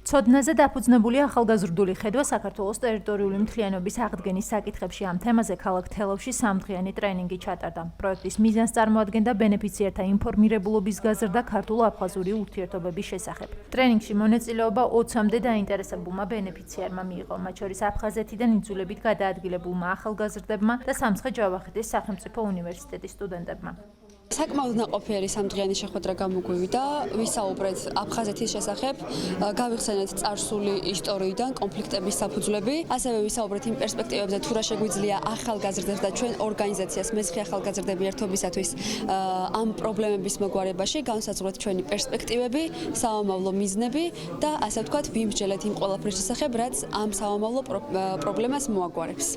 ცოდნაზე დაფუძნებული ახალგაზრდული ხედვა საქართველოს ტერიტორიული მთლიანობის აღდგენის საკითხებში ამ თემაზე ქალაქ თელავში სამდღიანი ტრენინგი ჩატარდა. პროექტის მიზანს წარმოადგენდა ბენეფიციართა ინფორმირებულობის გაზრდა ქართულ-აფხაზური ურთიერთობების შესახებ. ტრენინგში მონაწილეობა 20-მდე დაინტერესებულმა ბენეფიციარმა მიიღო, მათ შორის აფხაზეთიდან იძულებით გადაადგილებულმა ახალგაზრდებმა და სამცხე-ჯავახეთის სახელმწიფო უნივერსიტეტის სტუდენტებმა. საკმაოდ ნაყოფიერი სამდღიანი შეხვედრა გამოგვივიდა, ვისაუბრეთ აფხაზეთის შესახებ, გავიხსენეთ წარსული ისტორიიდან კონფლიქტების საფუძვლები, ასევე ვისაუბრეთ იმ პერსპექტივებზე, თუ რა შეგვიძლია ახალგაზრდებს და ჩვენ ორგანიზაციას მესხი ახალგაზრდები ერთობისათვის ამ პრობლემების მოგვარებაში, განსაზღვრეთ ჩვენი პერსპექტივები, საომავლო მიზნები და ასე ვთქვათ, ვიმსჯელეთ იმ ყველაფრის შესახებ, რაც ამ საომავლო პრობლემას მოაგვარებს.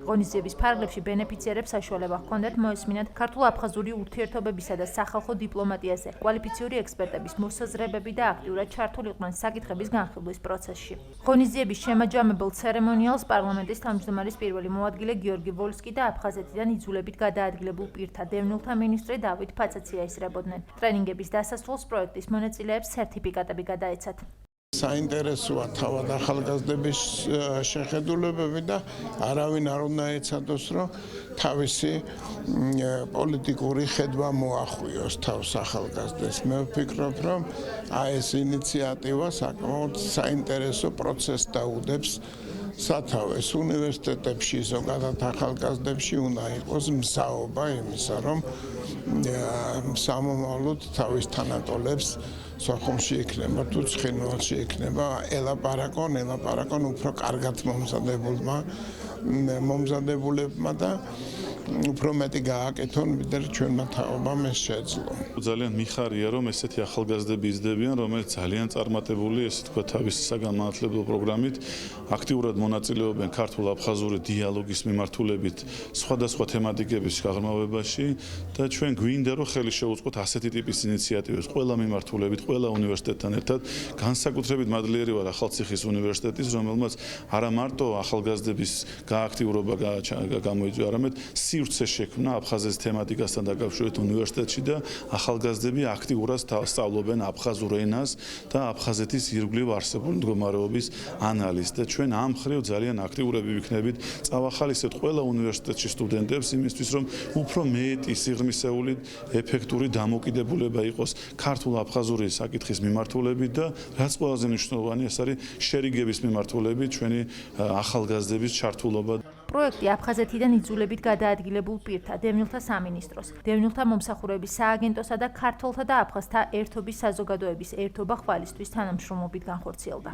ღონისძიების ფარგლებში ბენეფიციარებს საშუალება ჰქონდათ მოესმინათ ქართულ-აფხაზური ურთიერთობებისა და სახალხო დიპლომატიაზე კვალიფიციური ექსპერტების მოსაზრებები და აქტიურად ჩართული იყვნენ საკითხების განხილვის პროცესში. ღონისძიების შემაჯამებელ ცერემონიალს პარლამენტის თავმჯდომარის პირველი მოადგილე გიორგი ვოლსკი და აფხაზეთიდან იძულებით გადაადგილებულ პირთა დევნილთა მინისტრი დავით ფაცაცია ისრებოდნენ. ტრენინგების დასასრულს პროექტის მონაწილეებს სერტიფიკატები გადაეცათ. საინტერესოა თავად ახალგაზრდების შეხედულებები და არავინ არ უნდა ეცადოს, რომ თავისი პოლიტიკური ხედვა მოახვიოს თავს ახალგაზრდებს. მე ვფიქრობ, რომ ეს ინიციატივა საკმაოდ საინტერესო პროცესს დაუდებს სათავეს უნივერსიტეტებში, ზოგადად ახალგაზრდებში უნდა იყოს მსაობა იმისა, რომ სამომავლოდ თავის თანატოლებს სოხუმში იქნება თუ ცხინვალში იქნება ელაპარაკონ უფრო კარგად მომზადებულებმა და უფრო მეტი გააკეთონ, ვიდრე ჩვენმა თაობამ ეს შეძლო. ძალიან მიხარია, რომ ესეთი ახალგაზრდები იზრდებიან, რომელიც ძალიან წარმატებული, ესე თქვა, თავისი საგანმანათლებლო პროგრამით აქტიურად მონაწილეობენ ქართულ-აფხაზური დიალოგის მიმართულებით სხვადასხვა თემატიკების გაღრმავებაში და ჩვენ გვინდა, რომ ხელი შეუწყოთ ასეთი ტიპის ინიციატივებს ყველა მიმართულებით, ყველა უნივერსიტეტთან ერთად. განსაკუთრებით მადლიერი ვარ ახალციხის უნივერსიტეტის, რომელმაც არა მარტო ახალგაზრდების გააქტიურობა გამოიწვია, არამედ სივრცე შექმნა აფხაზეთის თემატიკასთან დაკავშირებით უნივერსიტეტში და ახალგაზრდები აქტიურად სწავლობენ აფხაზურ ენას და აფხაზეთის ირგვლივ არსებული მდგომარეობის ანალიზს და ჩვენ ამ მხრივ ძალიან აქტიურები ვიქნებით წავახალისებთ ყველა უნივერსიტეტში სტუდენტებს იმისთვის, რომ უფრო მეტი სიღრმისეული ეფექტური დამოკიდებულება იყოს ქართულ-აფხაზური საკითხის მიმართულებით და რაც ყველაზე მნიშვნელოვანი, ეს არის შერიგების მიმართულებით ჩვენი ახალგაზრდების ჩართულობა. პროექტი აფხაზეთიდან იძულებით გადაადგილებულ პირთა დევნილთა სამინისტროს, დევნილთა მომსახურების სააგენტოსა და ქართველთა და აფხაზთა ერთობის საზოგადოების ერთობა ხვალისთვის თანამშრომლობით განხორციელდა.